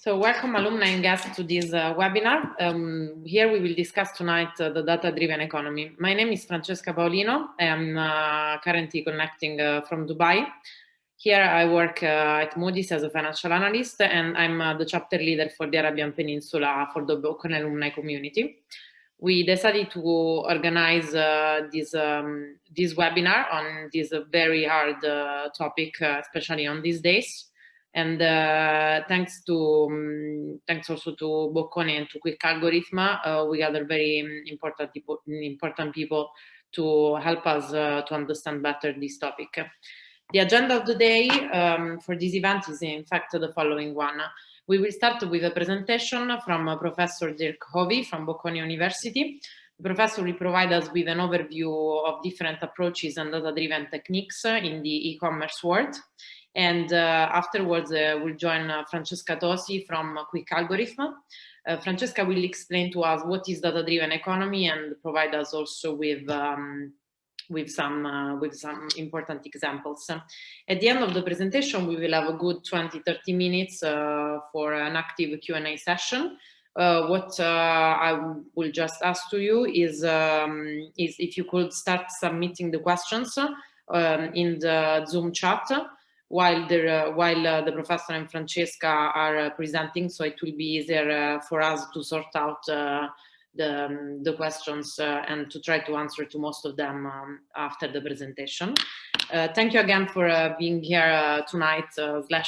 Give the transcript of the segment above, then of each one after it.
So welcome alumni and guests to this webinar. Here we will discuss tonight the data-driven economy. My name is Francesca Paolino. I'm currently connecting from Dubai. Here I work at Moody's as a financial analyst, and I'm the chapter leader for the Arabian Peninsula for the Bocconi alumni community. We decided to organize this webinar on this very hard topic, especially on these days. And thanks also to Bocconi and to Quick Algorithm, we gather very important people to help us to understand better this topic. The agenda of the day for this event is in fact the following one. We will start with a presentation from Professor Dirk Hovy from Bocconi University. The professor will provide us with an overview of different approaches and data-driven techniques in the e-commerce world. And afterwards, we'll join Francesca Tosi from Quick Algorithm. Francesca will explain to us what is data-driven economy and provide us also with some important examples. At the end of the presentation, we will have a good 20-30 minutes for an active Q&A session. What I will just ask to you is if you could start submitting the questions in the Zoom chat while the professor and Francesca are presenting, so it will be easier for us to sort out the questions and to try to answer to most of them after the presentation. Thank you again for being here tonight /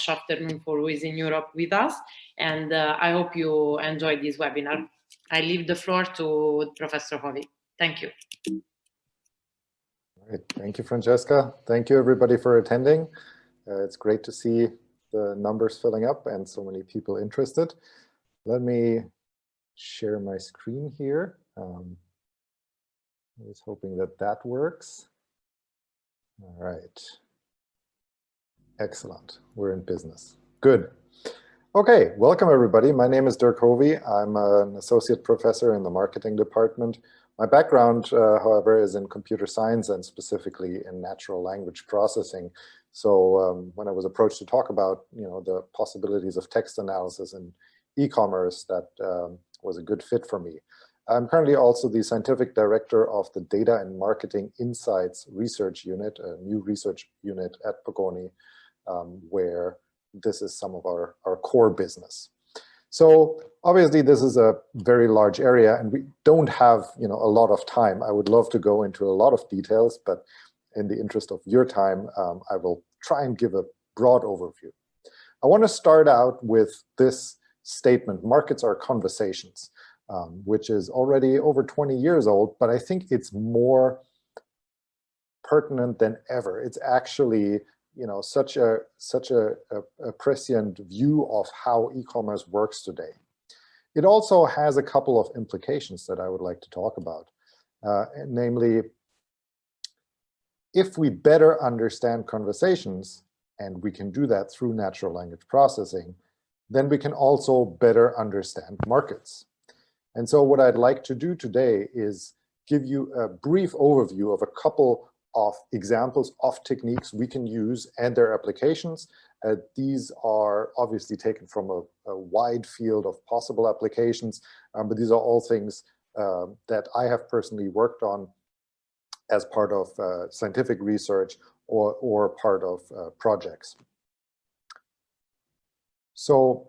afternoon for who is in Europe with us, and I hope you enjoyed this webinar. I leave the floor to Professor Hovy. Thank you. All right. Thank you, Francesca. Thank you, everybody, for attending. It's great to see the numbers filling up and so many people interested. Let me share my screen here. I was hoping that that works. All right. Excellent. We're in business. Good. Okay, welcome everybody. My name is Dirk Hovy. I'm an associate professor in the marketing department. My background, however, is in computer science and specifically in natural language processing. So when I was approached to talk about, the possibilities of text analysis in e-commerce, that was a good fit for me. I'm currently also the scientific director of the Data and Marketing Insights Research Unit, a new research unit at Bocconi, where this is some of our core business. So obviously this is a very large area and we don't have a lot of time. I would love to go into a lot of details, but in the interest of your time, I will try and give a broad overview. I want to start out with this statement: markets are conversations, which is already over 20 years old, but I think it's more pertinent than ever. It's actually such a prescient view of how e-commerce works today. It also has a couple of implications that I would like to talk about, namely, if we better understand conversations, and we can do that through natural language processing, then we can also better understand markets. And so what I'd like to do today is give you a brief overview of a couple of examples of techniques we can use and their applications. These are obviously taken from a wide field of possible applications, but these are all things that I have personally worked on as part of scientific research or part of projects. So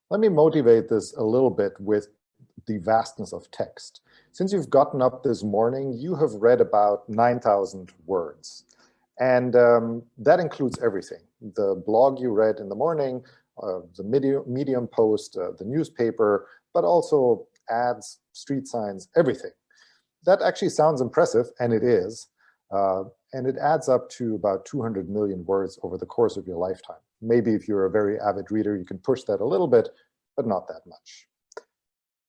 let me motivate this a little bit with the vastness of text. Since you've gotten up this morning, you have read about 9,000 words. And that includes everything. The blog you read in the morning, the Medium post, the newspaper, but also ads, street signs, everything. That actually sounds impressive, and it is. And it adds up to about 200 million words over the course of your lifetime. Maybe if you're a very avid reader, you can push that a little bit, but not that much.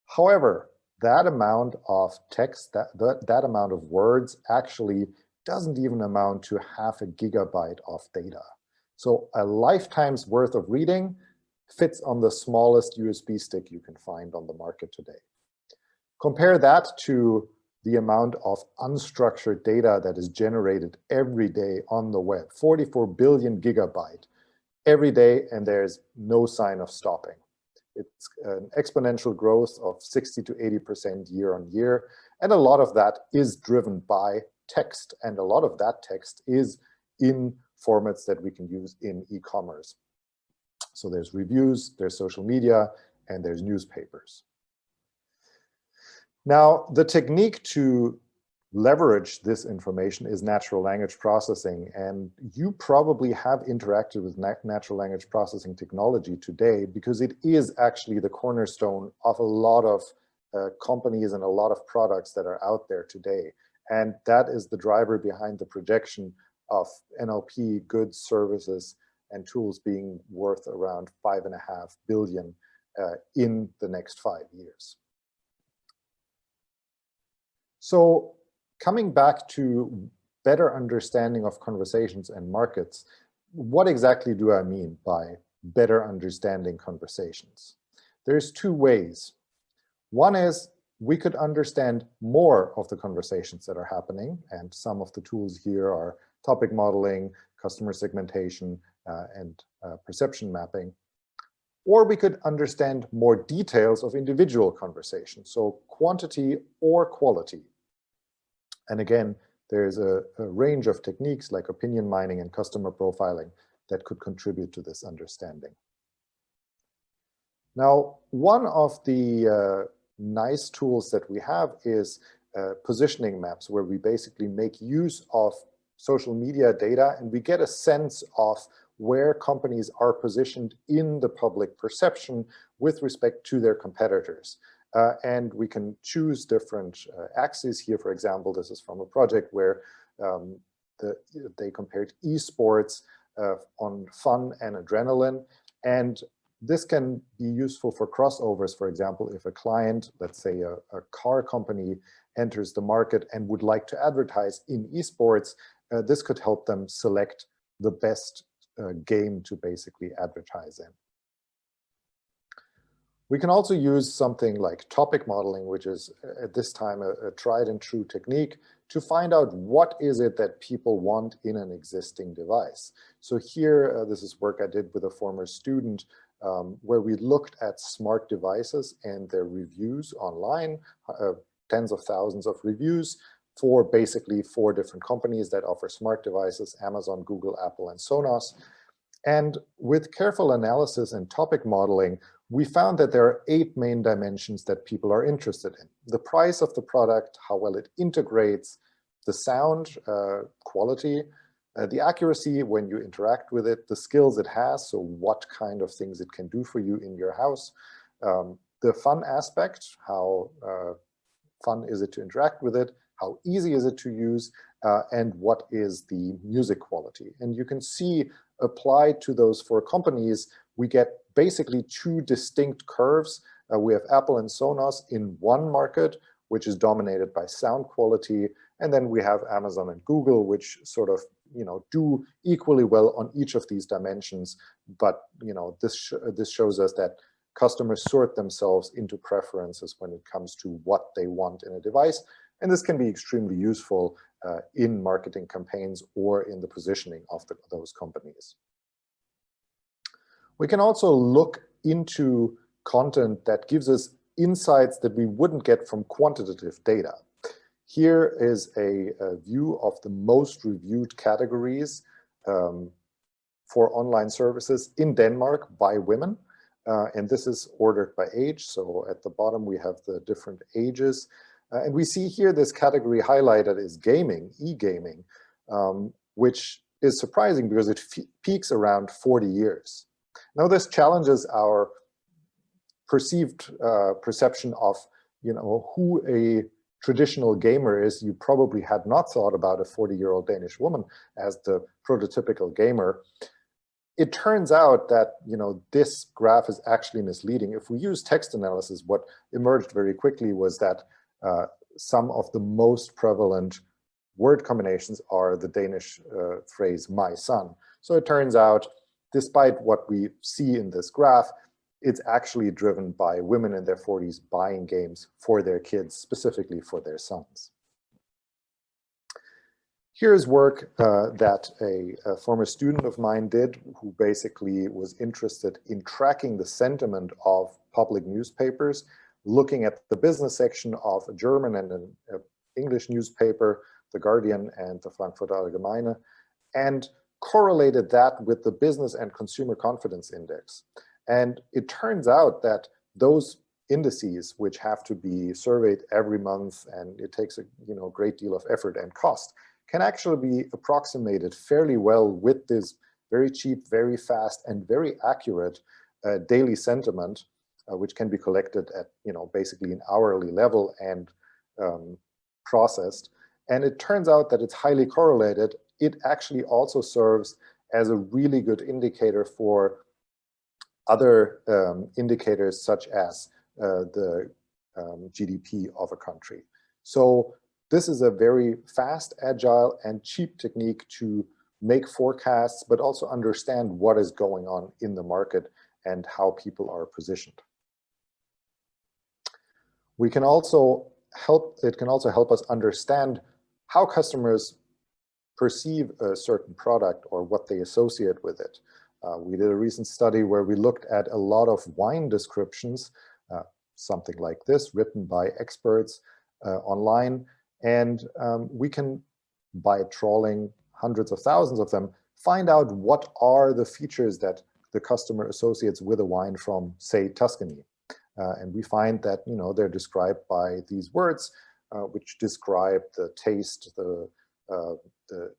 However, that amount of text, that amount of words actually doesn't even amount to half a gigabyte of data. So a lifetime's worth of reading fits on the smallest USB stick you can find on the market today. Compare that to the amount of unstructured data that is generated every day on the web, 44 billion gigabyte. every day, and there's no sign of stopping. It's an exponential growth of 60 to 80% year on year. And a lot of that is driven by text. And a lot of that text is in formats that we can use in e-commerce. So there's reviews, there's social media, and there's newspapers. Now, the technique to leverage this information is natural language processing. And you probably have interacted with natural language processing technology today, because it is actually the cornerstone of a lot of companies and a lot of products that are out there today. And that is the driver behind the projection of NLP goods, services, and tools being worth around $5.5 billion in the next 5 years. So coming back to better understanding of conversations and markets, what exactly do I mean by better understanding conversations? There's two ways. One is we could understand more of the conversations that are happening, and some of the tools here are topic modeling, customer segmentation, and perception mapping. Or we could understand more details of individual conversations, so quantity or quality. And again, there's a range of techniques like opinion mining and customer profiling that could contribute to this understanding. Now, one of the nice tools that we have is positioning maps, where we basically make use of social media data and we get a sense of where companies are positioned in the public perception with respect to their competitors. And we can choose different axes here. For example, this is from a project where they compared esports on fun and adrenaline. And this can be useful for crossovers. For example, if a client, let's say a car company, enters the market and would like to advertise in esports, this could help them select the best game to basically advertise in. We can also use something like topic modeling, which is at this time a tried and true technique to find out what is it that people want in an existing device. So here, this is work I did with a former student where we looked at smart devices and their reviews online, tens of thousands of reviews for basically 4 different companies that offer smart devices: Amazon, Google, Apple, and Sonos. And with careful analysis and topic modeling, we found that there are 8 main dimensions that people are interested in: the price of the product, how well it integrates, the sound quality, the accuracy when you interact with it, the skills it has, so what kind of things it can do for you in your house, the fun aspect, how fun is it to interact with it, how easy is it to use, and what is the music quality. And you can see applied to those 4 companies, we get basically 2 distinct curves. We have Apple and Sonos in one market, which is dominated by sound quality. And then we have Amazon and Google, which sort of, do equally well on each of these dimensions. But, this shows us that customers sort themselves into preferences when it comes to what they want in a device. And this can be extremely useful in marketing campaigns or in the positioning of those companies. We can also look into content that gives us insights that we wouldn't get from quantitative data. Here is a view of the most reviewed categories for online services in Denmark by women. And this is ordered by age. So at the bottom, we have the different ages. And we see here this category highlighted is gaming, e-gaming, which is surprising because it peaks around 40 years. Now, this challenges our perceived perception of, who a traditional gamer is. You probably had not thought about a 40-year-old Danish woman as the prototypical gamer. It turns out that, this graph is actually misleading. If we use text analysis, what emerged very quickly was that some of the most prevalent word combinations are the Danish phrase, my son. So it turns out, despite what we see in this graph, it's actually driven by women in their 40s buying games for their kids, specifically for their sons. Here's work that a former student of mine did, who basically was interested in tracking the sentiment of public newspapers, looking at the business section of a German and an English newspaper, the Guardian and the Frankfurter Allgemeine, and correlated that with the business and consumer confidence index. And it turns out that those indices, which have to be surveyed every month, and it takes a great deal of effort and cost, can actually be approximated fairly well with this very cheap, very fast, and very accurate daily sentiment, which can be collected at basically an hourly level and processed. And it turns out that it's highly correlated. It actually also serves as a really good indicator for other indicators, such as the GDP of a country. So this is a very fast, agile, and cheap technique to make forecasts, but also understand what is going on in the market and how people are positioned. It can also help us understand how customers perceive a certain product or what they associate with it. We did a recent study where we looked at a lot of wine descriptions, something like this, written by experts online. And we can, by trawling hundreds of thousands of them, find out what are the features that the customer associates with a wine from, say, Tuscany. And we find that they're described by these words, which describe the taste, the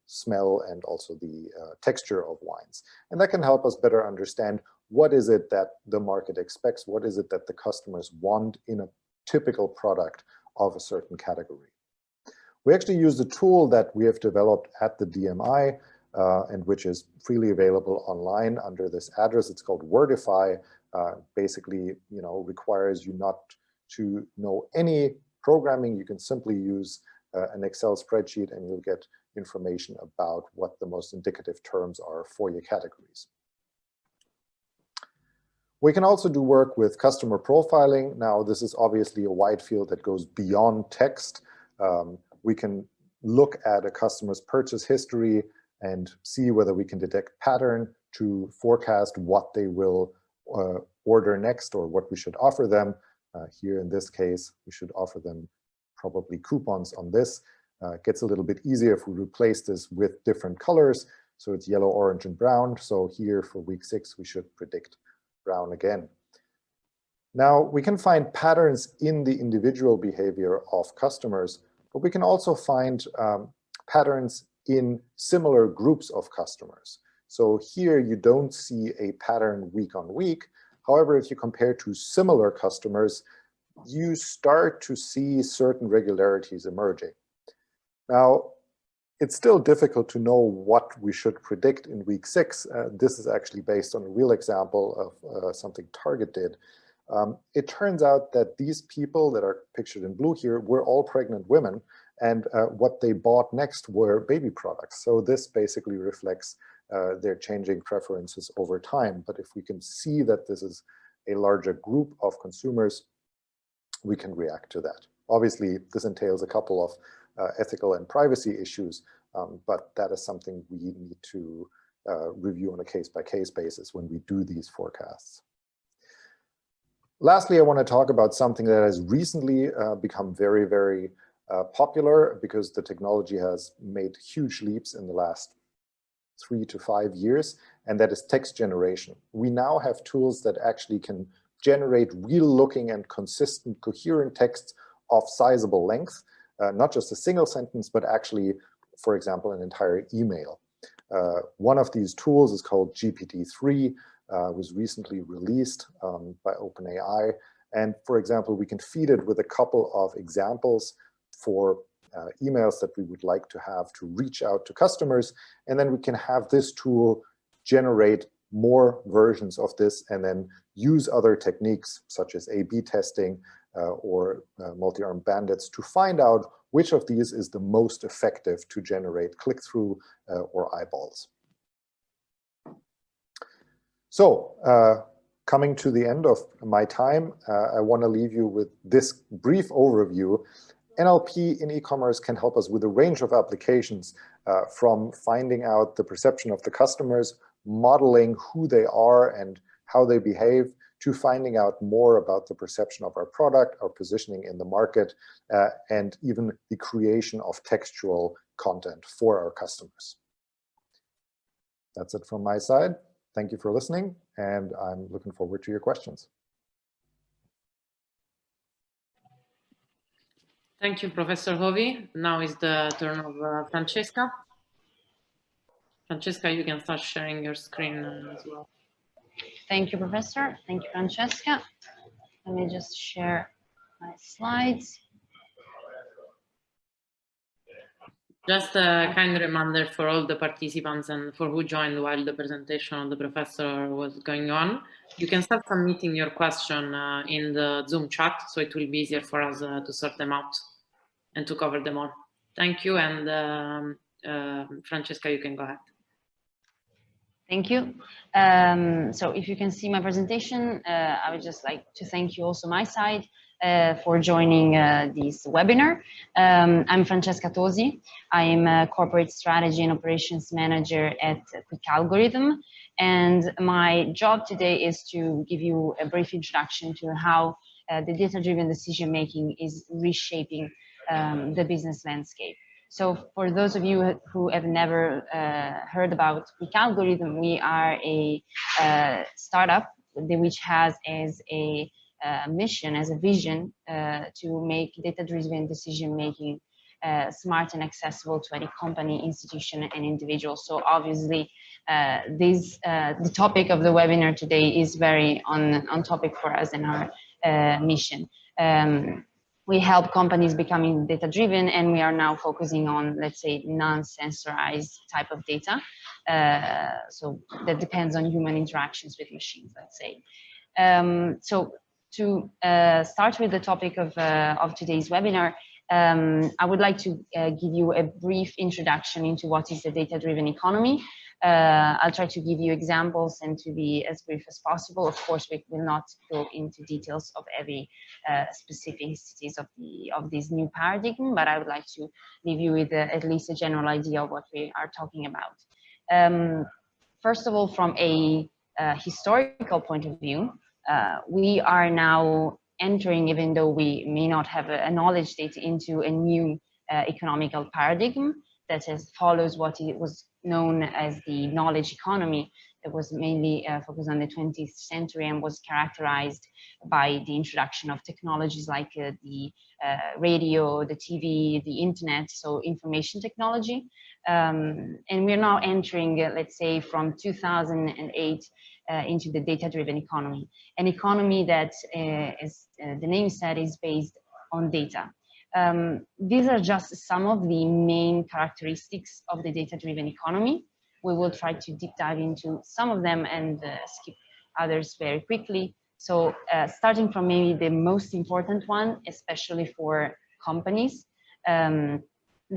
smell, and also the texture of wines. And that can help us better understand what is it that the market expects, what is it that the customers want in a typical product of a certain category. We actually use a tool that we have developed at the DMI, and which is freely available online under this address. It's called Wordify. Basically, requires you not to know any programming. You can simply use an Excel spreadsheet and you'll get information about what the most indicative terms are for your categories. We can also do work with customer profiling. Now, this is obviously a wide field that goes beyond text. We can look at a customer's purchase history and see whether we can detect pattern to forecast what they will order next or what we should offer them. Here in this case, we should offer them probably coupons on this. It gets a little bit easier if we replace this with different colors. So it's yellow, orange, and brown. So here for week 6, we should predict brown again. Now, we can find patterns in the individual behavior of customers, but we can also find patterns in similar groups of customers. So here you don't see a pattern week on week. However, if you compare to similar customers, you start to see certain regularities emerging. Now, it's still difficult to know what we should predict in week 6. This is actually based on a real example of something Target did. It turns out that these people that are pictured in blue here were all pregnant women, and what they bought next were baby products. So this basically reflects their changing preferences over time. But if we can see that this is a larger group of consumers, we can react to that. Obviously, this entails a couple of ethical and privacy issues, but that is something we need to review on a case-by-case basis when we do these forecasts. Lastly, I want to talk about something that has recently become very, very popular because the technology has made huge leaps in the last 3 to 5 years, and that is text generation. We now have tools that actually can generate real-looking and consistent, coherent texts of sizable length, not just a single sentence, but actually, for example, an entire email. One of these tools is called GPT-3, was recently released by OpenAI. And for example, we can feed it with a couple of examples for emails that we would like to have to reach out to customers. And then we can have this tool generate more versions of this and then use other techniques such as A/B testing or multi-armed bandits to find out which of these is the most effective to generate click-through or eyeballs. So coming to the end of my time, I want to leave you with this brief overview. NLP in e-commerce can help us with a range of applications, from finding out the perception of the customers, modeling who they are and how they behave, to finding out more about the perception of our product, our positioning in the market, and even the creation of textual content for our customers. That's it from my side. Thank you for listening, and I'm looking forward to your questions. Thank you, Professor Hovy. Now is the turn of Francesca. Francesca, you can start sharing your screen as well. Thank you, Professor. Thank you, Francesca. Let me just share my slides. Just a kind reminder for all the participants and for who joined while the presentation of the professor was going on. You can start submitting your question in the Zoom chat, so it will be easier for us to sort them out and to cover them all. Thank you, and Francesca, you can go ahead. Thank you. So if you can see my presentation, I would just like to thank you also my side for joining this webinar. I'm Francesca Tosi. I am a Corporate Strategy and Operations Manager at Quick Algorithm. And my job today is to give you a brief introduction to how the data-driven decision-making is reshaping the business landscape. So for those of you who have never heard about Quick Algorithm, we are a startup which has as a mission, as a vision, to make data-driven decision-making smart and accessible to any company, institution, and individual. So obviously, the topic of the webinar today is very on topic for us and our mission. We help companies becoming data-driven, and we are now focusing on, let's say, non-sensorized type of data. So that depends on human interactions with machines, let's say. So to start with the topic of today's webinar, I would like to give you a brief introduction into what is the data-driven economy. I'll try to give you examples and to be as brief as possible. Of course, we will not go into details of every specificities of this new paradigm, but I would like to leave you with at least a general idea of what we are talking about. First of all, from a historical point of view, we are now entering, even though we may not have a knowledge data, into a new economical paradigm that follows what it was known as the knowledge economy. It was mainly focused on the 20th century and was characterized by the introduction of technologies like the radio, the TV, the internet, so information technology. And we're now entering, let's say, from 2008 into the data-driven economy, an economy that, as the name said, is based on data. These are just some of the main characteristics of the data-driven economy. We will try to deep dive into some of them and skip others very quickly. So starting from maybe the most important one, especially for companies, the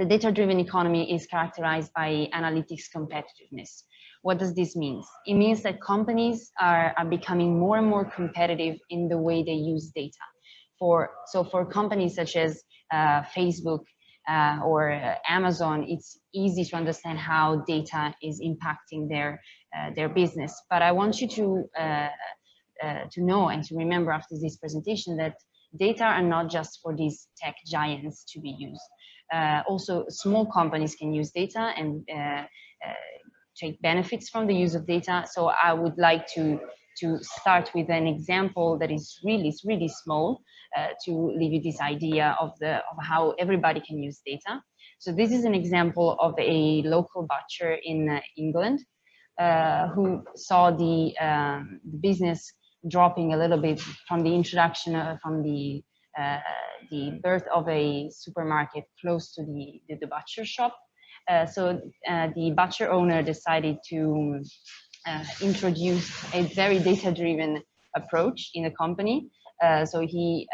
data-driven economy is characterized by analytics competitiveness. What does this mean? It means that companies are becoming more and more competitive in the way they use data. So for companies such as Facebook or Amazon, it's easy to understand how data is impacting their business. But I want you to know and to remember after this presentation that data are not just for these tech giants to be used. Also, small companies can use data and take benefits from the use of data. So I would like to start with an example that is really small to leave you this idea of how everybody can use data. So this is an example of a local butcher in England who saw the business dropping a little bit from the introduction, from the birth of a supermarket close to the butcher shop. So the butcher owner decided to introduce a very data-driven approach in the company. So he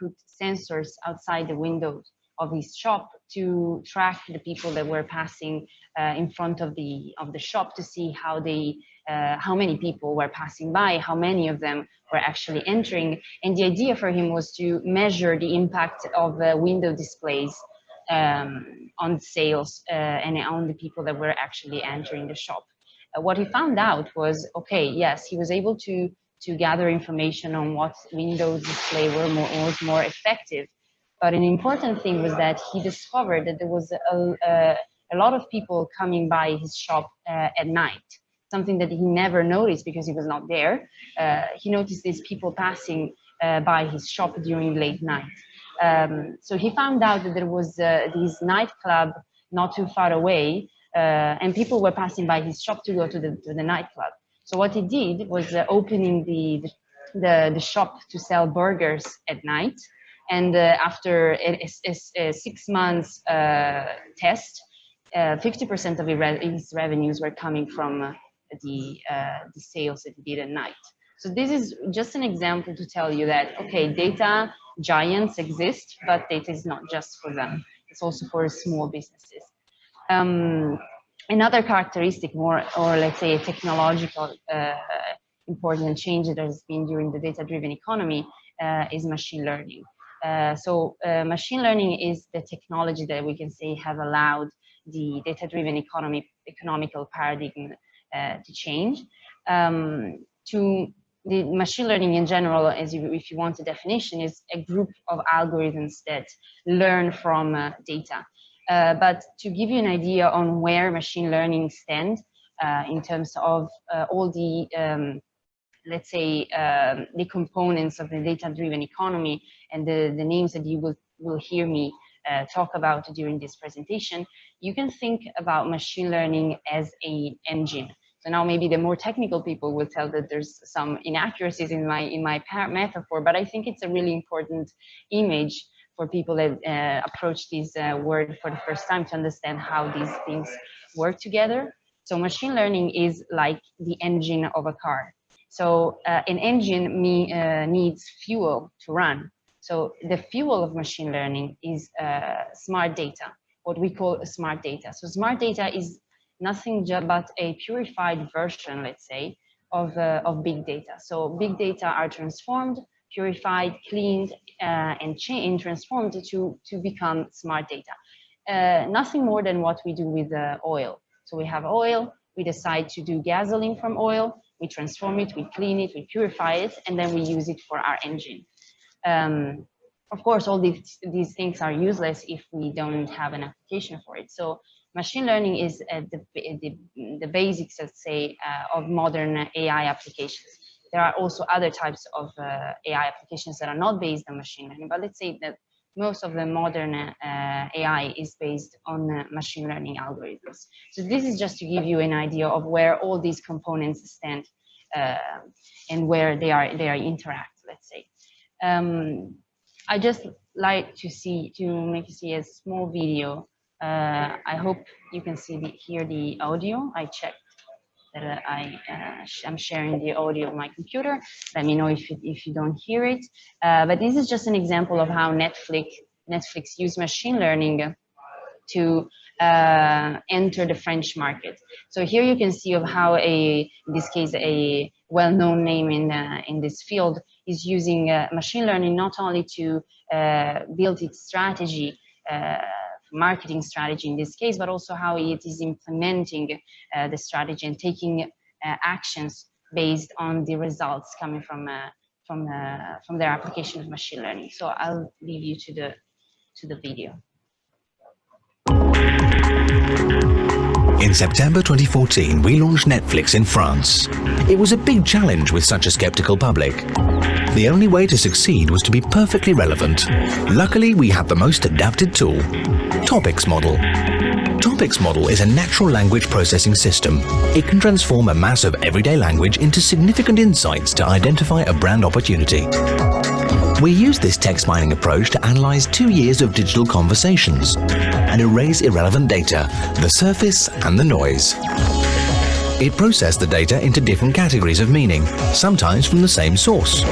put sensors outside the windows his shop to track the people that were passing in front of the shop, to see how many people were passing by, how many of them were actually entering. And the idea for him was to measure the impact of window displays on sales and on the people that were actually entering the shop. What he found out was, okay, yes, he was able to gather information on what window display was more effective. But an important thing was that he discovered that there was a lot of people coming by his shop at night, something that he never noticed because he was not there. He noticed these people passing by his shop during late night. So he found out that there was this nightclub not too far away, and people were passing by his shop to go to the nightclub. So what he did was opening the shop to sell burgers at night. And after a 6 months test, 50% of his revenues were coming from the sales that he did at night. So this is just an example to tell you that, okay, data giants exist, but data is not just for them. It's also for small businesses. Another characteristic, or let's say a technological important change that has been during the data-driven economy is machine learning. Machine learning is the technology that we can say have allowed the data-driven economical paradigm to change. The machine learning in general, if you want a definition, is a group of algorithms that learn from data. But to give you an idea on where machine learning stands in terms of all the let's say, the components of the data-driven economy and the names that you will hear me talk about during this presentation, you can think about machine learning as an engine. So now maybe the more technical people will tell that there's some inaccuracies in my metaphor, but I think it's a really important image for people that approach this word for the first time to understand how these things work together. So machine learning is like the engine of a car. So an engine needs fuel to run. So the fuel of machine learning is smart data, what we call smart data. So smart data is nothing but a purified version, let's say, of big data. So big data are transformed, purified, cleaned, and transformed to become smart data. Nothing more than what we do with oil. So we have oil, we decide to do gasoline from oil, we transform it, we clean it, we purify it, and then we use it for our engine. Of course, all these things are useless if we don't have an application for it. So machine learning is the basics, let's say, of modern AI applications. There are also other types of AI applications that are not based on machine learning, but let's say that most of the modern AI is based on machine learning algorithms. So this is just to give you an idea of where all these components stand and where they interact, let's say. I just like to make you see a small video. I hope you can hear the audio. I checked that I'm sharing the audio of my computer. Let me know if you don't hear it. But this is just an example of how Netflix used machine learning to enter the French market. So here you can see of how in this case, a well-known name in this field is using machine learning not only to build its strategy, marketing strategy in this case, but also how it is implementing the strategy and taking actions based on the results coming from their application of machine learning. So I'll leave you to the video. In September 2014, we launched Netflix in France. It was a big challenge with such a skeptical public. The only way to succeed was to be perfectly relevant. Luckily, we had the most adapted tool, Topics Model. Topics Model is a natural language processing system. It can transform a mass of everyday language into significant insights to identify a brand opportunity. We use this text mining approach to analyze 2 years of digital conversations and erase irrelevant data, the surface and the noise. It processed the data into different categories of meaning, sometimes from the same source.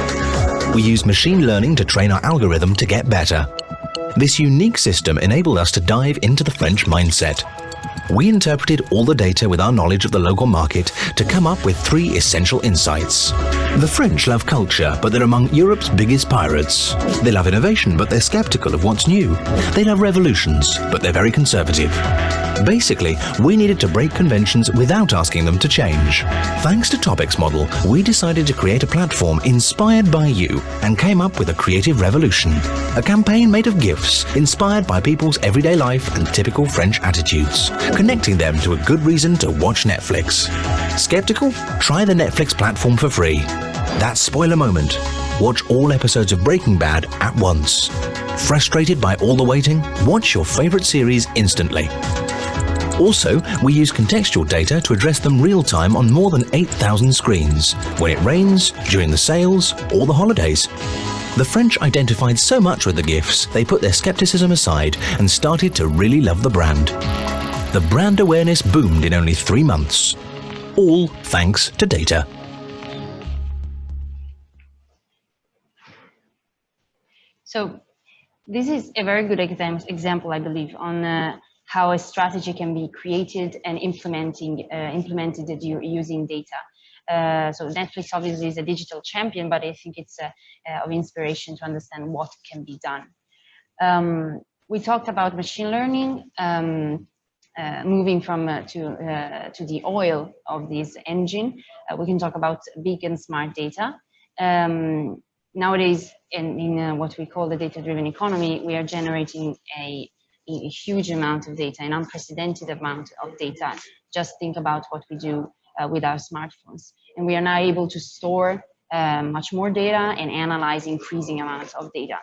We use machine learning to train our algorithm to get better. This unique system enabled us to dive into the French mindset. We interpreted all the data with our knowledge of the local market to come up with 3 essential insights. The French love culture, but they're among Europe's biggest pirates. They love innovation, but they're skeptical of what's new. They love revolutions, but they're very conservative. Basically, we needed to break conventions without asking them to change. Thanks to Topic's model, we decided to create a platform inspired by you and came up with a creative revolution. A campaign made of gifts, inspired by people's everyday life and typical French attitudes, connecting them to a good reason to watch Netflix. Skeptical? Try the Netflix platform for free. That's spoiler moment. Watch all episodes of Breaking Bad at once. Frustrated by all the waiting? Watch your favorite series instantly. Also, we use contextual data to address them real-time on more than 8,000 screens, when it rains, during the sales, or the holidays. The French identified so much with the gifts, they put their skepticism aside and started to really love the brand. The brand awareness boomed in only 3 months. All thanks to data. So this is a very good example, I believe, on how a strategy can be created and implemented using data. So Netflix obviously is a digital champion, but I think it's of inspiration to understand what can be done. We talked about machine learning, moving from to the oil of this engine. We can talk about big and smart data. Nowadays, in what we call the data-driven economy, we are generating a huge amount of data, an unprecedented amount of data. Just think about what we do with our smartphones. And we are now able to store much more data and analyze increasing amounts of data.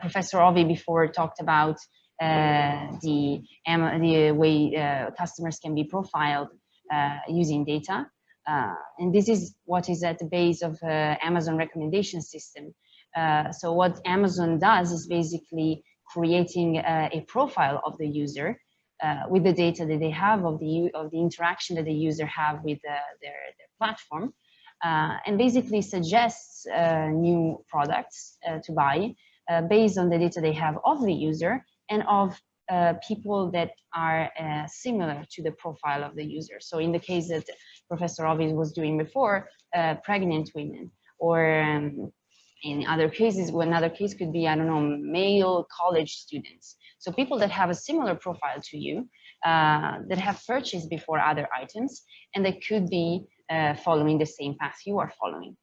Professor Hovy before talked about the way customers can be profiled using data. And this is what is at the base of Amazon recommendation system. So what Amazon does is basically creating a profile of the user with the data that they have of the interaction that the user have with their platform, and basically suggests new products to buy based on the data they have of the user and of people that are similar to the profile of the user. So in the case that Professor Hovy was doing before, pregnant women, or in other cases, another case could be, I don't know, male college students. So people that have a similar profile to you, that have purchased before other items, and they could be following the same path you are following.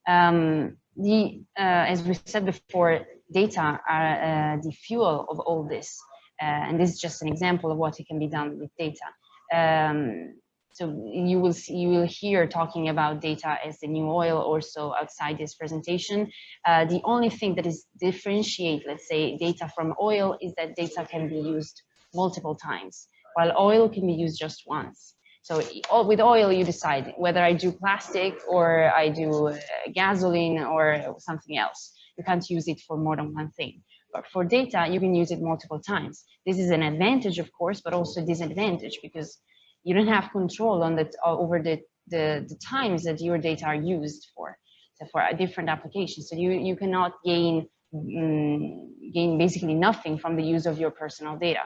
As we said before, data are the fuel of all this. And this is just an example of what can be done with data. So you will hear talking about data as the new oil also outside this presentation. The only thing that is differentiate, let's say, data from oil is that data can be used multiple times, while oil can be used just once. So with oil, you decide whether I do plastic or I do gasoline or something else. You can't use it for more than one thing. But for data, you can use it multiple times. This is an advantage, of course, but also a disadvantage because you don't have control on over the times that your data are used for. So for a different application. So you cannot gain basically nothing from the use of your personal data.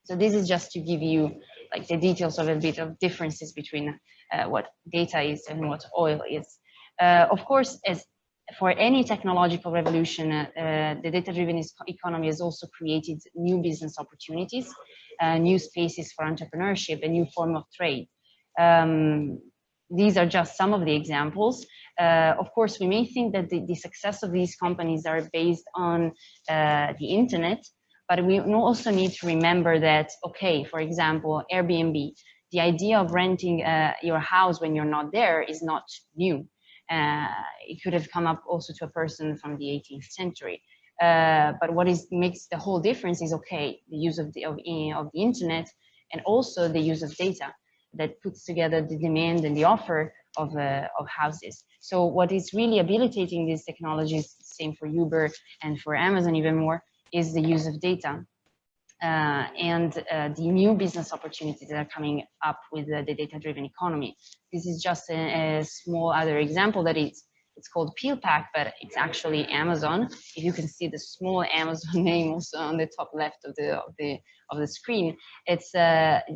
So this is just to give you like the details of a bit of differences between what data is and what oil is. Of course, as for any technological revolution, the data-driven economy has also created new business opportunities, new spaces for entrepreneurship, a new form of trade. These are just some of the examples. Of course, we may think that the success of these companies are based on the internet, but we also need to remember that, okay, for example, Airbnb, the idea of renting your house when you're not there is not new. It could have come up also to a person from the 18th century. But what makes the whole difference is, okay, the use of the internet and also the use of data that puts together the demand and the offer of houses. So what is really habilitating these technologies, same for Uber and for Amazon even more, is the use of data and the new business opportunities that are coming up with the data-driven economy. This is just a small other example that it's it's called PeelPack, but it's actually Amazon. If you can see the small Amazon name also on the top left of the screen, it's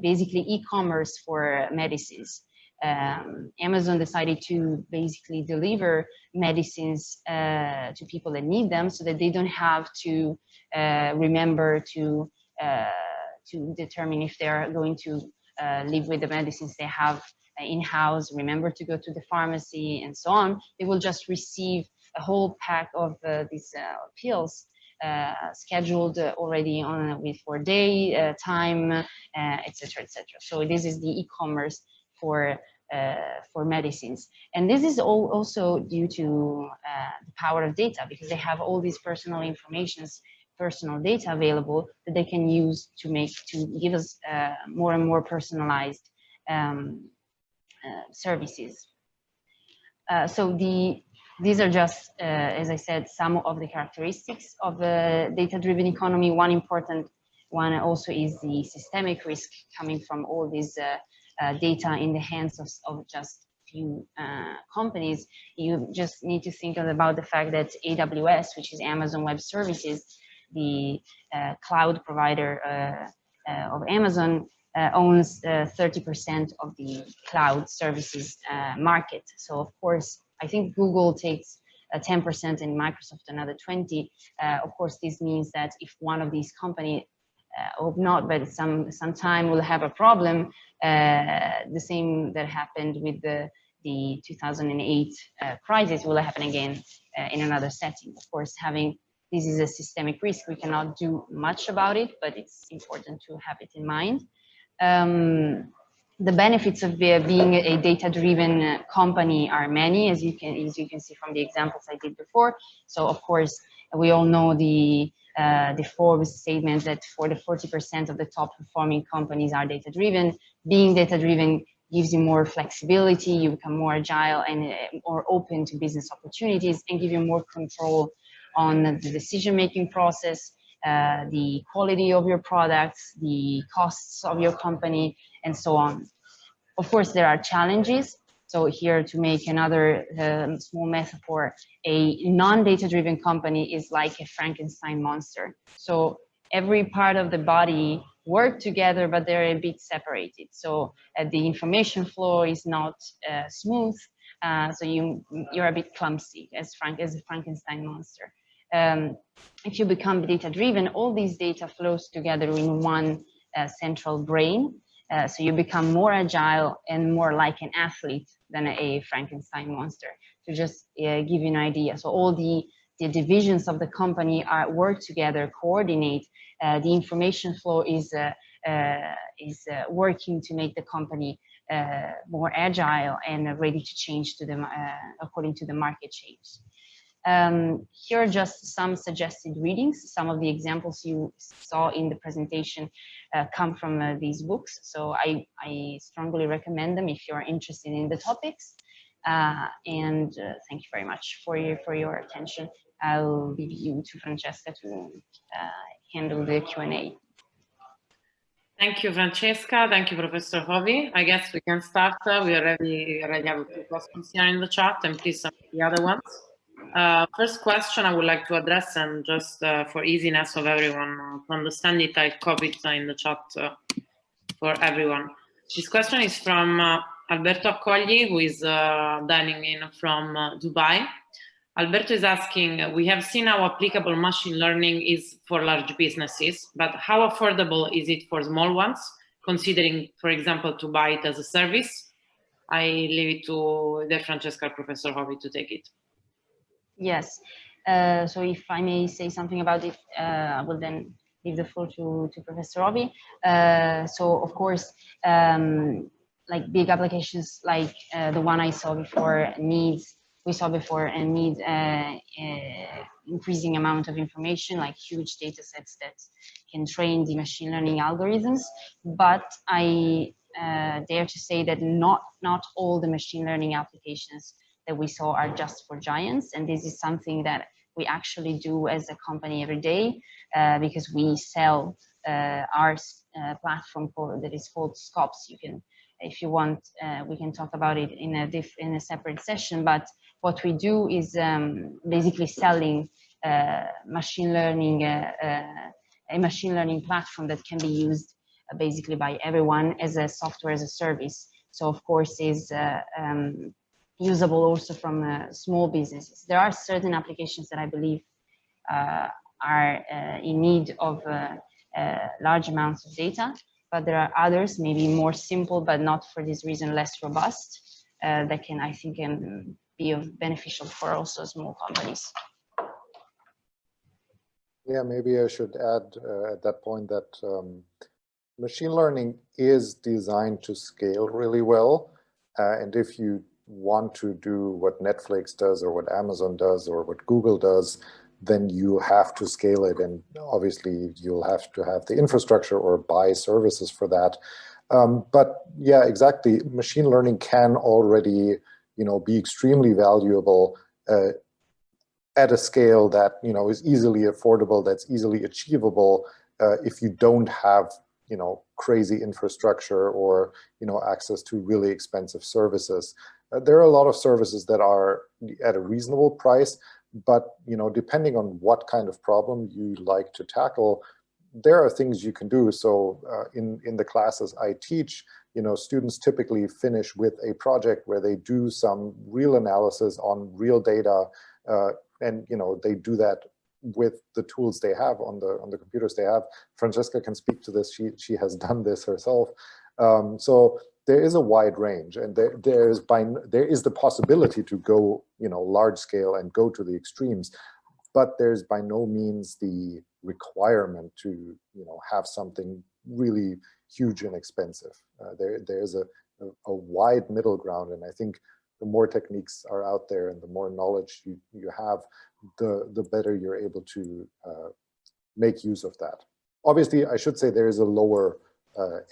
basically e-commerce for medicines. Amazon decided to basically deliver medicines to people that need them, so that they don't have to remember to determine if they're going to live with the medicines they have in-house, remember to go to the pharmacy and so on. They will just receive a whole pack of these pills scheduled already on for day, time, etc., etc. So this is the e-commerce for medicines, and this is also due to the power of data, because they have all these personal data available that they can use to give us more and more personalized services. So these are just, as I said, some of the characteristics of the data-driven economy. One important one also is the systemic risk coming from all these data in the hands of just few companies. You just need to think about the fact that AWS, which is Amazon Web Services, the cloud provider of Amazon, owns 30% of the cloud services market. So of course, I think Google takes 10% and Microsoft another 20%. Of course, this means that if one of these companies, hope not, but sometime will have a problem, the same that happened with the 2008 crisis will happen again in another setting. Of course, this is a systemic risk. We cannot do much about it, but it's important to have it in mind. The benefits of being a data-driven company are many, as you can see from the examples I did before. So of course, we all know the Forbes statement that for the 40% of the top performing companies are data-driven. Being data-driven gives you more flexibility, you become more agile and more open to business opportunities, and give you more control on the decision-making process, the quality of your products, the costs of your company, and so on. Of course, there are challenges. So here, to make another small metaphor, a non-data-driven company is like a Frankenstein monster. So every part of the body work together, but they're a bit separated. So the information flow is not smooth. So you're a bit clumsy as a Frankenstein monster. If you become data-driven, all these data flows together in one central brain. So you become more agile and more like an athlete than a Frankenstein monster. To just give you an idea. So all the divisions of the company work together, coordinate. The information flow is working to make the company more agile and ready to change to them according to the market change. Here are just some suggested readings. Some of the examples you saw in the presentation come from these books. So I strongly recommend them if you're interested in the topics. And thank you very much for your attention. I'll leave you to Francesca to handle the Q&A. Thank you, Francesca. Thank you, Professor Hovy. I guess we can start. We already have a few questions here in the chat, and please some of the other ones. First question I would like to address, and just for easiness of everyone to understand it, I copied in the chat for everyone. This question is from Alberto Accogli, who is dialing in from Dubai. Alberto is asking, we have seen how applicable machine learning is for large businesses, but how affordable is it for small ones, considering, for example, to buy it as a service? I leave it to either Francesca or Professor Hovy to take it. Yes, so if I may say something about it, I will then leave the floor to Professor Hovy. So of course, like big applications like the one I saw before need increasing amount of information, like huge data sets that can train the machine learning algorithms. But I dare to say that not all the machine learning applications that we saw are just for giants, and this is something that we actually do as a company every day, because we sell our platform that is called Scops. You can, if you want, we can talk about it in a separate session. But what we do is basically selling machine learning, a machine learning platform that can be used basically by everyone as a software as a service. So of course is usable also from small businesses. There are certain applications that I believe are in need of large amounts of data, but there are others, maybe more simple, but not for this reason less robust, that can, I think, be beneficial for also small companies. Yeah, maybe I should add at that point that machine learning is designed to scale really well. And if you want to do what Netflix does or what Amazon does or what Google does, then you have to scale it. And obviously you'll have to have the infrastructure or buy services for that. But yeah, exactly. Machine learning can already, be extremely valuable at a scale that, is easily affordable, that's easily achievable if you don't have, crazy infrastructure or, access to really expensive services. There are a lot of services that are at a reasonable price, but, depending on what kind of problem you like to tackle, there are things you can do. So in the classes I teach, students typically finish with a project where they do some real analysis on real data, and they do that with the tools they have on the computers they have. Francesca can speak to this. She has done this herself. So there is a wide range, and there is the possibility to go large scale and go to the extremes, but there's by no means the requirement to have something really huge and expensive. There's a wide middle ground, and I think the more techniques are out there and the more knowledge you have, the better you're able to make use of that. Obviously, I should say there is a lower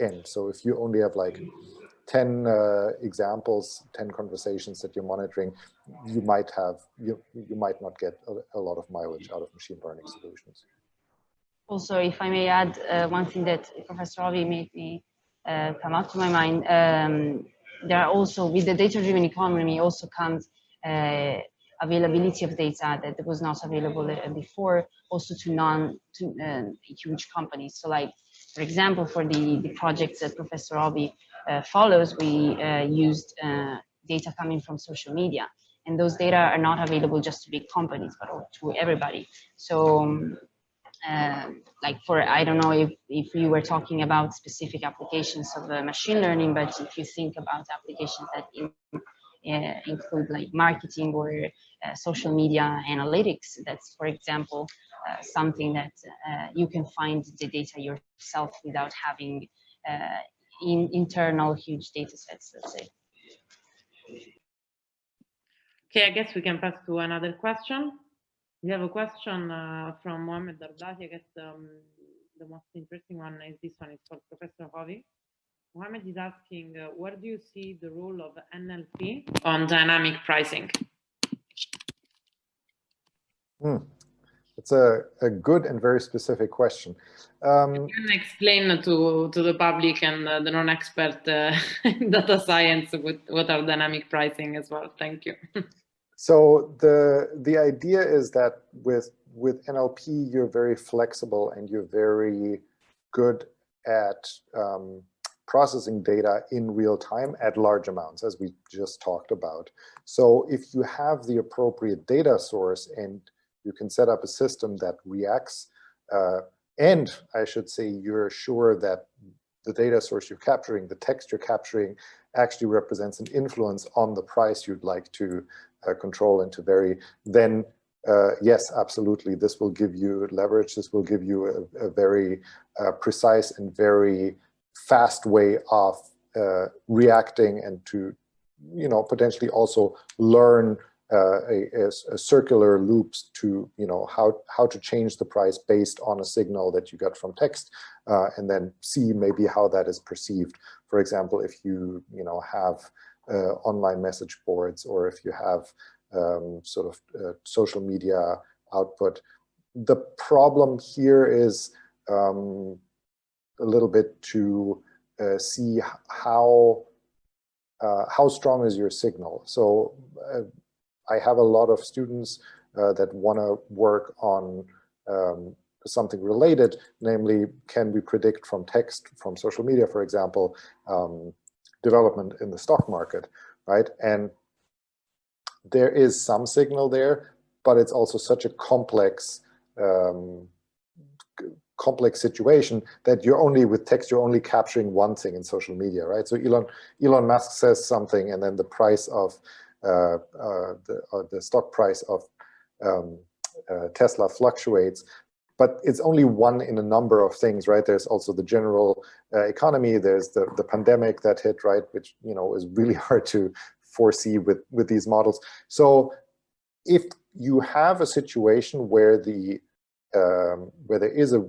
end. So if you only have like 10 examples, 10 conversations that you're monitoring, you might not get a lot of mileage out of machine learning solutions. Also, if I may add one thing that Professor Hovy made me come up to my mind, there are also, with the data-driven economy, also comes availability of data that was not available before, also to huge companies. So like, for example, for the projects that Professor Hovy follows, we used data coming from social media. And those data are not available just to big companies, but to everybody. So like I don't know if you were talking about specific applications of machine learning, but if you think about applications that include like marketing or social media analytics, that's, for example, something that you can find the data yourself without having internal huge data sets, let's say. Okay, I guess we can pass to another question. We have a question from Mohamed Dardati. I guess the most interesting one is this one. It's for Professor Hovy. Mohamed is asking, where do you see the role of NLP on dynamic pricing? It's a good and very specific question. You can explain to the public and the non-expert data science what are dynamic pricing as well. Thank you. So the idea is that with NLP, you're very flexible and you're very good at processing data in real time at large amounts, as we just talked about. So if you have the appropriate data source and you can set up a system that reacts, and I should say you're sure that the data source you're capturing, the text you're capturing, actually represents an influence on the price you'd like to control and to vary, then yes, absolutely, this will give you leverage. This will give you a very precise and very fast way of reacting and to, potentially also learn a circular loops to, how to change the price based on a signal that you got from text, and then see maybe how that is perceived. For example, if you, have online message boards, or if you have social media output. The problem here is a little bit to see how strong is your signal. So I have a lot of students that want to work on something related, namely, can we predict from text, from social media, for example, development in the stock market, right? And there is some signal there, but it's also such a complex situation that you're only with text, you're only capturing one thing in social media, right? So Elon Musk says something, and then the price of the stock price of Tesla fluctuates, but it's only one in a number of things, right? There's also the general economy. There's the pandemic that hit, right, which is really hard to foresee with these models. So if you have a situation where there is a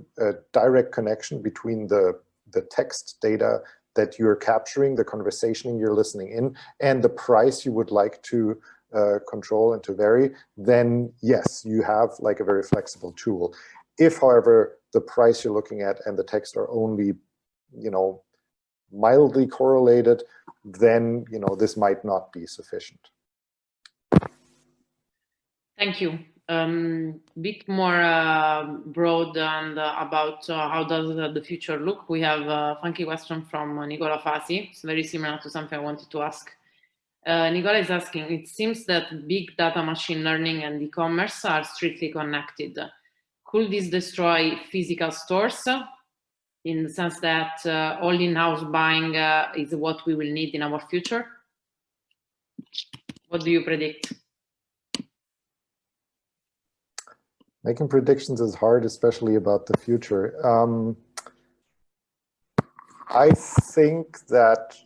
direct connection between the text data that you're capturing, the conversation you're listening in, and the price you would like to control and to vary, then yes, you have like a very flexible tool. If, however, the price you're looking at and the text are only, mildly correlated, then, this might not be sufficient. Thank you. Bit more broad and about how does the future look. We have a funky question from Nicola Fasi. It's very similar to something I wanted to ask. Nicola is asking, it seems that big data, machine learning, and e-commerce are strictly connected. Could this destroy physical stores in the sense that all in-house buying is what we will need in our future? What do you predict? Making predictions is hard, especially about the future. I think that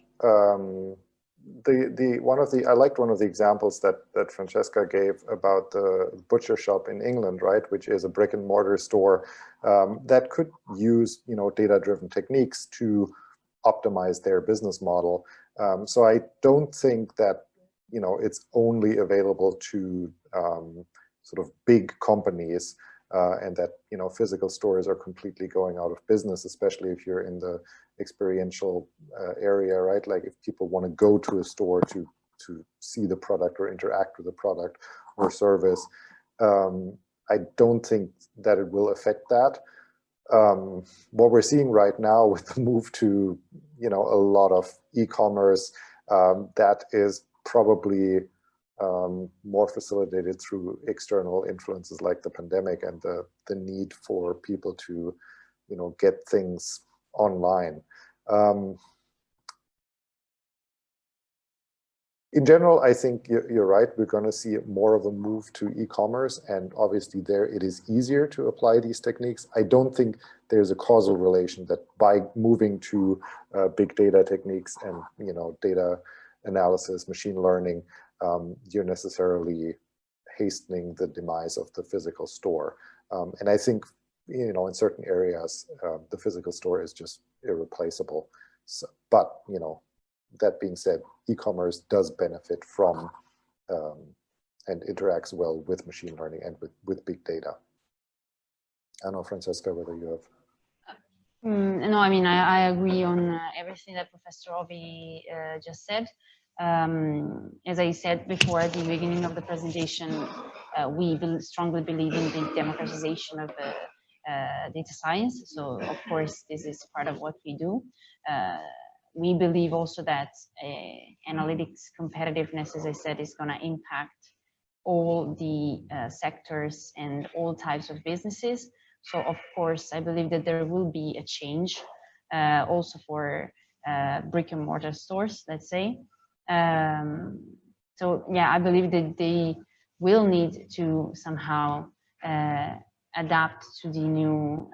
I liked one of the examples that Francesca gave about the butcher shop in England, right, which is a brick and mortar store that could use data-driven techniques to optimize their business model. So I don't think that it's only available to sort of big companies, and that physical stores are completely going out of business, especially if you're in the experiential area, right? Like if people want to go to a store to see the product or interact with the product or service, I don't think that it will affect that. What we're seeing right now with the move to a lot of e-commerce, that is probably more facilitated through external influences like the pandemic and the need for people to get things online. In general, I think you're right. We're going to see more of a move to e-commerce, and obviously there it is easier to apply these techniques. I don't think there's a causal relation that by moving to big data techniques and data analysis, machine learning, you're necessarily hastening the demise of the physical store. And I think in certain areas the physical store is just irreplaceable. So, but that being said, e-commerce does benefit from and interacts well with machine learning and with big data. I don't know, Francesca, whether you have. No, I mean, I agree on everything that Professor Hovy just said. As I said before at the beginning of the presentation, we strongly believe in the democratization of data science. So, of course, this is part of what we do. We believe also that analytics competitiveness, as I said, is going to impact all the sectors and all types of businesses. So, of course, I believe that there will be a change also for brick and mortar stores, let's say. So, yeah, I believe that they will need to somehow adapt to the new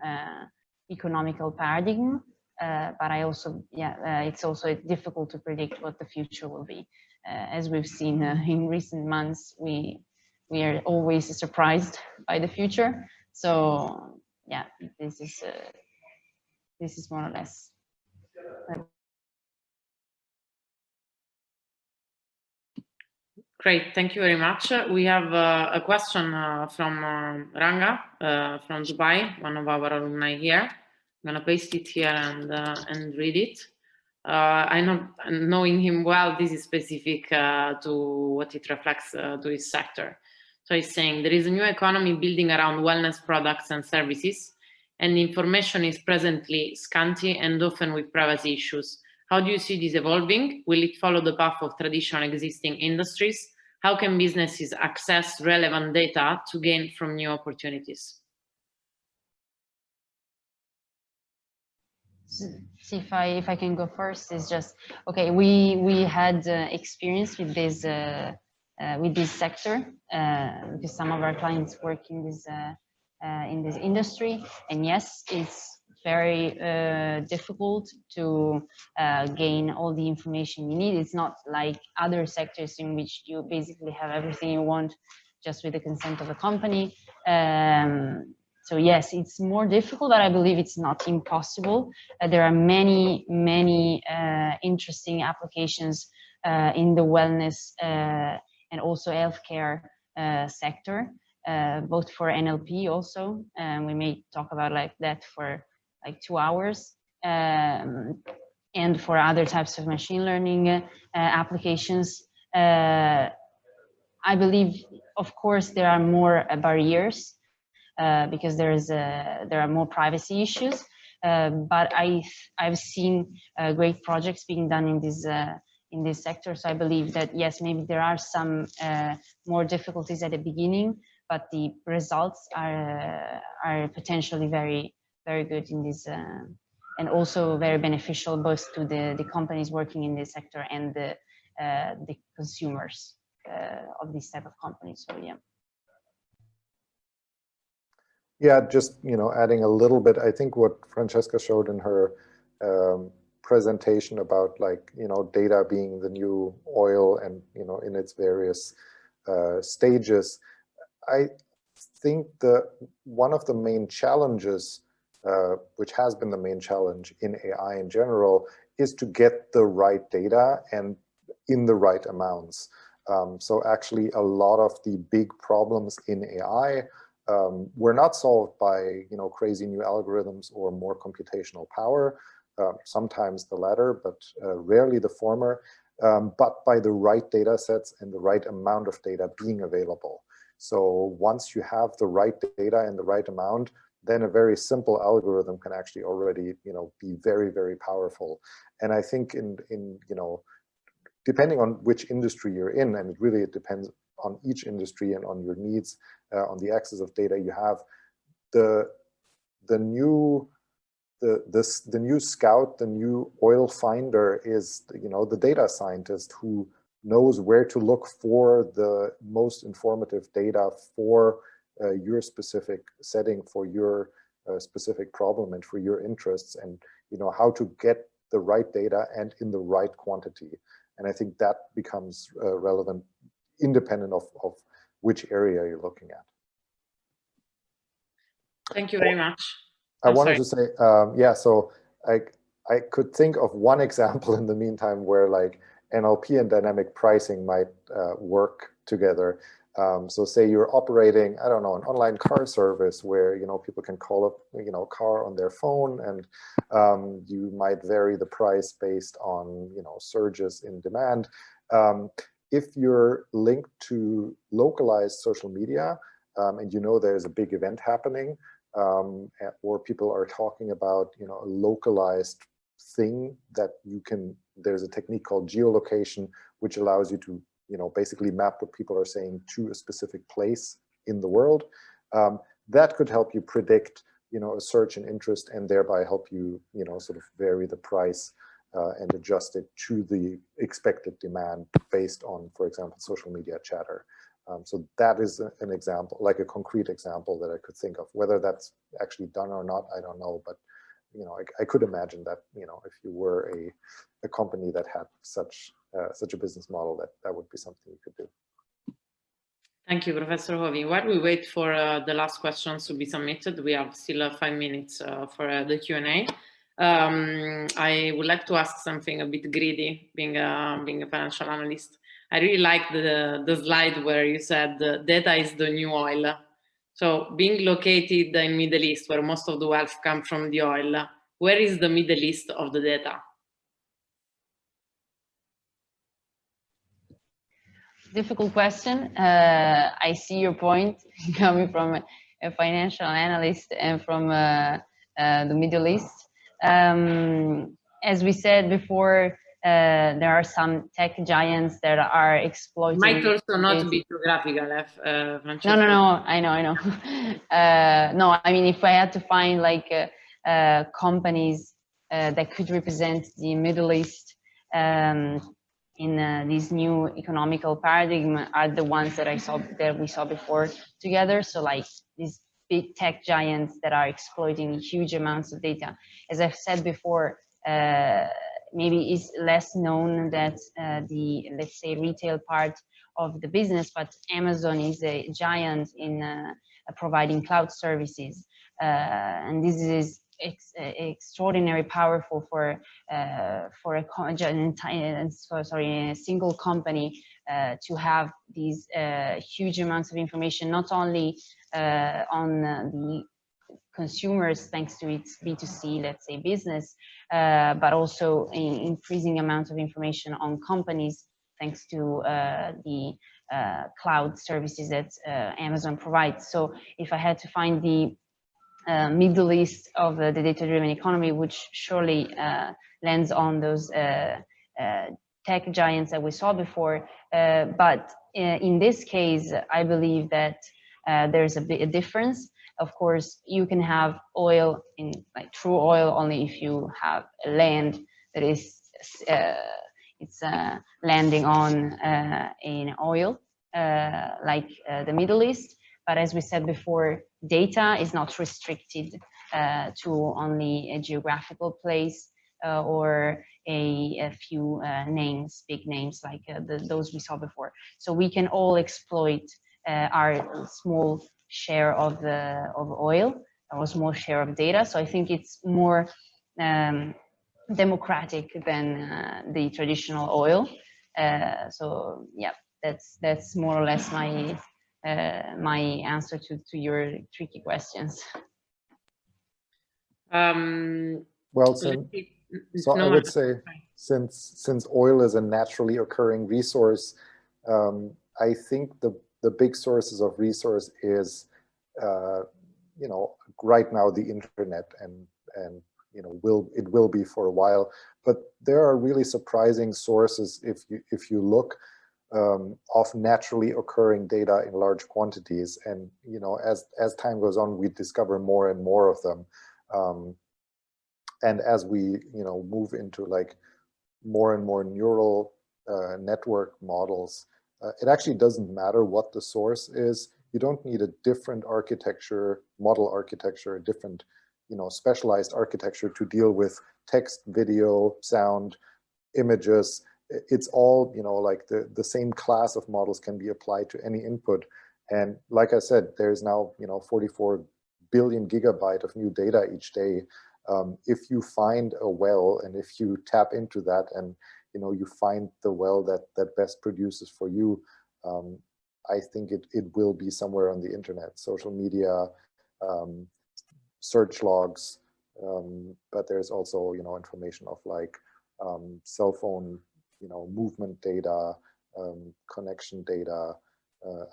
economical paradigm. But I also, it's also difficult to predict what the future will be. As we've seen in recent months, we are always surprised by the future. So yeah, this is more or less. Great, thank you very much. We have a question from Ranga from Dubai, one of our alumni here. I'm going to paste it here and read it. I know, knowing him well, this is specific to what it reflects to his sector. So he's saying there is a new economy building around wellness products and services, and information is presently scanty and often with privacy issues. How do you see this evolving? Will it follow the path of traditional existing industries? How can businesses access relevant data to gain from new opportunities? See if I can go first. Is just okay. We had experience with this sector because some of our clients work in this industry, and yes, it's very difficult to gain all the information you need. It's not like other sectors in which you basically have everything you want just with the consent of the company. So yes, it's more difficult, but I believe it's not impossible. There are many interesting applications in the wellness and also healthcare sector, both for NLP also. We may talk about like that for like 2 hours, and for other types of machine learning applications. I belive, of course, there are more barriers because there are more privacy issues. But I've seen great projects being done in this sector. So I believe that yes, maybe there are some more difficulties at the beginning, but the results are potentially very good in this, and also very beneficial both to the companies working in this sector and the consumers of this type of companies. So yeah. Yeah, just adding a little bit. I think what Francesca showed in her presentation about data being the new oil and in its various stages. I think one of the main challenges, which has been the main challenge in AI in general, is to get the right data and in the right amounts. So actually a lot of the big problems in AI were not solved by crazy new algorithms or more computational power. Sometimes the latter, but rarely the former, but by the right data sets and the right amount of data being available. So once you have the right data and the right amount, then a very simple algorithm can actually already be very, very powerful. And I think in depending on which industry you're in, and it depends on each industry and on your needs, on the access of data you have, the new scout, the new oil finder is the data scientist who knows where to look for the most informative data for your specific setting, for your specific problem and for your interests, and how to get the right data and in the right quantity. And I think that becomes relevant independent of which area you're looking at. Thank you very much. I wanted to say, yeah, so I could think of one example in the meantime where NLP and dynamic pricing might work together. So say you're operating, I don't know, an online car service where people can call up a car on their phone, and you might vary the price based on surges in demand. If you're linked to localized social media, and there's a big event happening, or people are talking about a localized thing that there's a technique called geolocation, which allows you to basically map what people are saying to a specific place in the world. That could help you predict a surge in interest, and thereby help you sort of vary the price and adjust it to the expected demand based on, for example, social media chatter. So that is an example, like a concrete example that I could think of. Whether that's actually done or not, I don't know, but I could imagine that if you were a company that had such a business model, that would be something you could do. Thank you, Professor Hovy. While we wait for the last questions to be submitted, we have still 5 minutes for the Q&A. I would like to ask something a bit greedy, being a financial analyst. I really like the slide where you said data is the new oil. So being located in Middle East, where most of the wealth comes from the oil, where is the Middle East of the data? difficult question. I see your point coming from a financial analyst and from the Middle East. As we said before, there are some tech giants that are exploiting. Might also not be geographical, Francesca. No, I know. No, I mean, if I had to find like companies that could represent the Middle East in this new economical paradigm, are the ones that we saw before together. So like these big tech giants that are exploiting huge amounts of data. As I've said before, maybe it's less known that the, let's say, retail part of the business, but Amazon is a giant in providing cloud services. And this is extraordinarily powerful for a single company to have these huge amounts of information, not only on the consumers thanks to its B2C, let's say, business, but also increasing amounts of information on companies thanks to the cloud services that Amazon provides. So if I had to find the Middle East of the data-driven economy, which surely lands on those tech giants that we saw before, but in this case, I believe that there's a difference. Of course, you can have oil, in like true oil, only if you have land that is landing on in oil, like the Middle East. But as we said before, data is not restricted to only a geographical place or a few names, big names like those we saw before. So we can all exploit our small share of oil, or small share of data. So I think it's more democratic than the traditional oil. So yeah, that's more or less my my answer to your tricky questions. Well, so I would say since oil is a naturally occurring resource, I think the big sources of resource is, you know, right now the internet, and you know, it will be for a while. But there are really surprising sources if you look of naturally occurring data in large quantities, and you know, as time goes on, we discover more and more of them. And as we, you know, move into like more and more neural network models, it actually doesn't matter what the source is. You don't need a different architecture, model architecture, a different, you know, specialized architecture to deal with text, video, sound, images. It's all, you know, like the same class of models can be applied to any input. And like I said, there's now, you know, 44 billion gigabyte of new data each day. If you find a well, and if you tap into that, and you know, you find the well that best produces for you, I think it will be somewhere on the internet, social media, search logs, but there's also, you know, information of like cell phone, you know, movement data, connection data,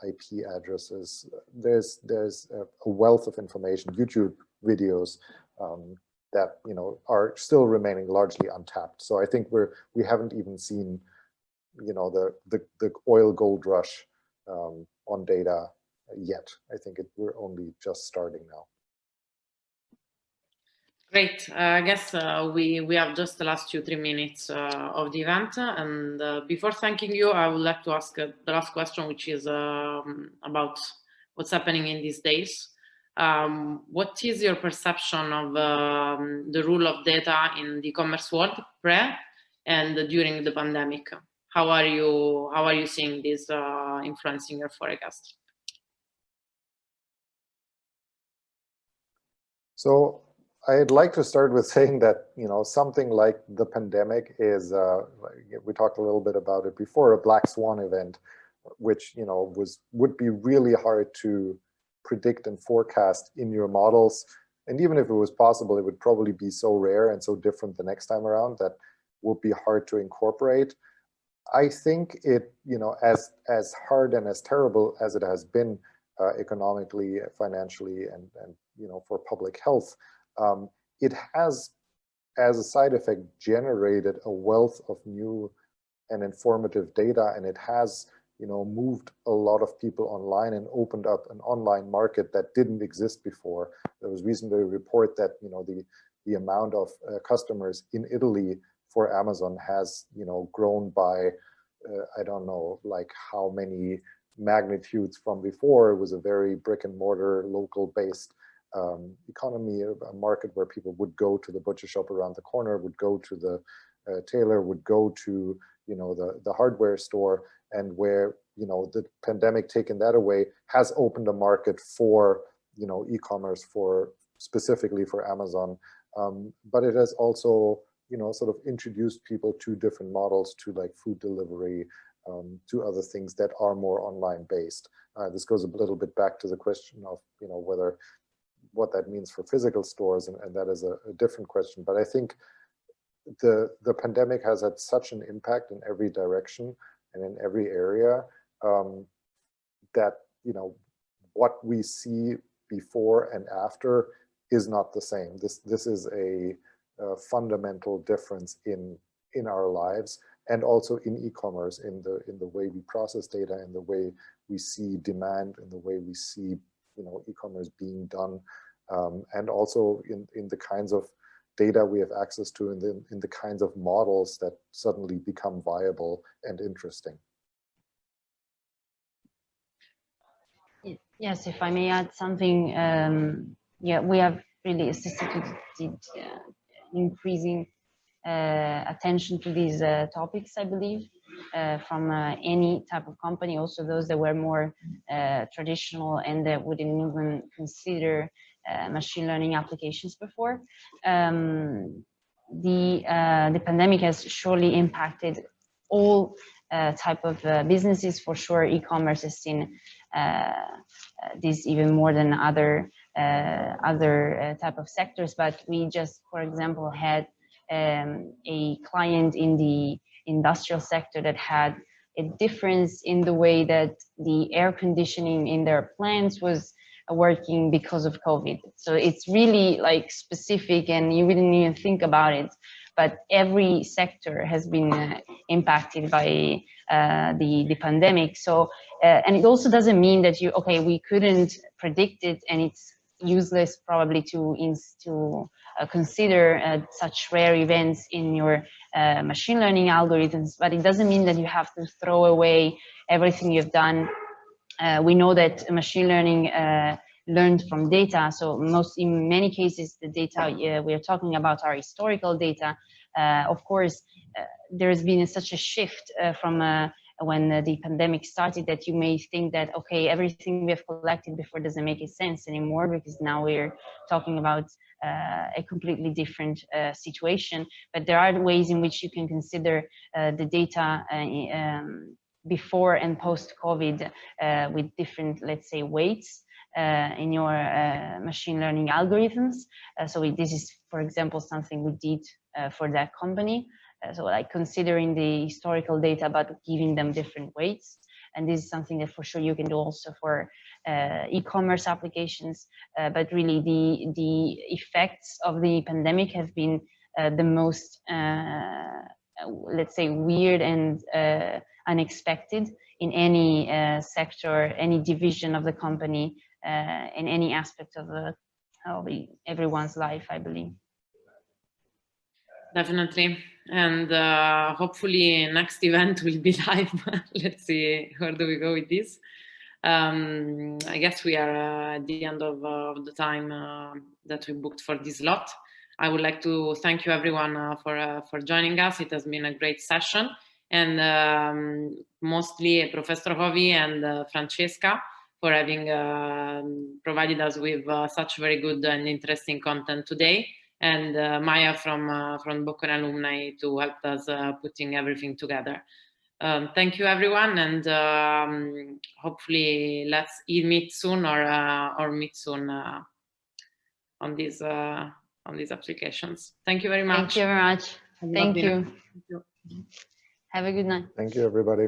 IP addresses. There's a wealth of information, YouTube videos, that, you know, are still remaining largely untapped. So I think we haven't even seen, you know, the oil gold rush on data yet. I think we're only just starting now. Great. I guess we have just the last 2-3 minutes of the event, and before thanking you, I would like to ask the last question, which is about what's happening in these days. What is your perception of the role of data in the e-commerce world pre and during the pandemic? How are you seeing this influencing your forecast? So I'd like to start with saying that, you know, something like the pandemic is, we talked a little bit about it before, a black swan event, which, you know, would be really hard to predict and forecast in your models. And even if it was possible, it would probably be so rare and so different the next time around that would be hard to incorporate. I think it, as hard and as terrible as it has been economically, financially, and for public health, it has, as a side effect, generated a wealth of new and informative data, and it has moved a lot of people online and opened up an online market that didn't exist before. There was recently a report that the amount of customers in Italy for Amazon has grown by I don't know like how many magnitudes from before. It was a very brick and mortar, local based economy, a market where people would go to the butcher shop around the corner, would go to the tailor, would go to the hardware store, and where the pandemic, taking that away, has opened a market for e-commerce, for specifically for Amazon, but it has also sort of introduced people to different models, to like food delivery, to other things that are more online based. This goes a little bit back to the question of what that means for physical stores, and that is a different question. But I think the pandemic has had such an impact in every direction and in every area that what we see before and after is not the same. This is a fundamental difference in our lives, and also in e-commerce, in the way we process data, in the way we see demand, in the way we see e-commerce being done, and also in the kinds of data we have access to, in the kinds of models that suddenly become viable and interesting. Yes, if I may add something, yeah, we have really assisted with increasing attention to these topics, I believe, from any type of company, also those that were more traditional and that wouldn't even consider machine learning applications before. The pandemic has surely impacted all type of businesses. For sure, e-commerce has seen this even more than other type of sectors. But we just, for example, had a client in the industrial sector that had a difference in the way that the air conditioning in their plants was working because of COVID. So it's really like specific, and you wouldn't even think about it. But every sector has been impacted by the pandemic. So, and it also doesn't mean that we couldn't predict it, and it's useless probably to consider such rare events in your machine learning algorithms, but it doesn't mean that you have to throw away everything you've done. We know that machine learning learned from data, so in many cases the data we are talking about are historical data. Of course, there's been such a shift from when the pandemic started that you may think that, okay, everything we have collected before doesn't make sense anymore, because now we're talking about a completely different situation. But there are ways in which you can consider the data before and post-COVID with different, let's say, weights in your machine learning algorithms. So this is, for example, something we did for that company. So like considering the historical data, but giving them different weights. And this is something that for sure you can do also for e-commerce applications. But really the effects of the pandemic have been the most, let's say, weird and unexpected in any sector, any division of the company, in any aspect of everyone's life, I believe. Definitely. And hopefully next event will be live. Let's see, where do we go with this? I guess we are at the end of the time that we booked for this slot. I would like to thank you everyone for joining us. It has been a great session, and mostly Professor Hovy and Francesca for having provided us with such very good and interesting content today. And Maya from Bocconi Alumni to help us putting everything together. Thank you, everyone, and hopefully let's meet soon or meet soon on these applications. Thank you very much. Thank you very much. Thank you. Have a good night. Thank you, everybody.